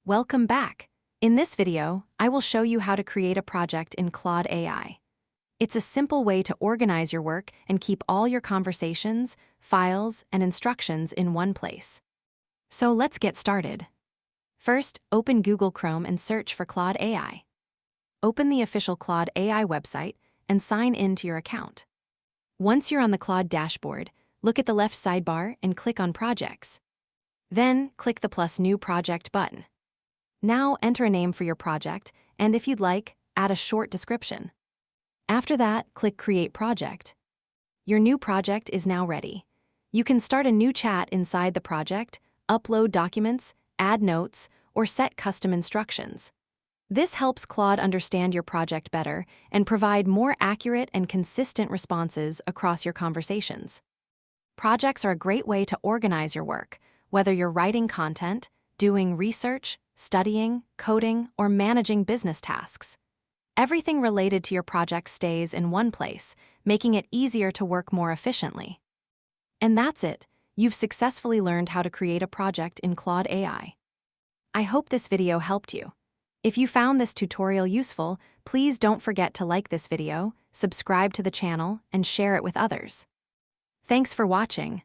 Welcome back. In this video, I will show you how to create a project in Claude AI. It's a simple way to organize your work and keep all your conversations, files, and instructions in one place. So let's get started. First, open Google Chrome and search for Claude AI. Open the official Claude AI website and sign in to your account. Once you're on the Claude dashboard, look at the left sidebar and click on Projects. Then, click the plus New Project button. Now enter a name for your project, and if you'd like, add a short description. After that, click Create Project. Your new project is now ready. You can start a new chat inside the project, upload documents, add notes, or set custom instructions. This helps Claude understand your project better and provide more accurate and consistent responses across your conversations. Projects are a great way to organize your work, whether you're writing content, doing research, studying, coding, or managing business tasks. Everything related to your project stays in one place, making it easier to work more efficiently. And that's it. You've successfully learned how to create a project in Claude AI. I hope this video helped you. If you found this tutorial useful, please don't forget to like this video, subscribe to the channel, and share it with others. Thanks for watching.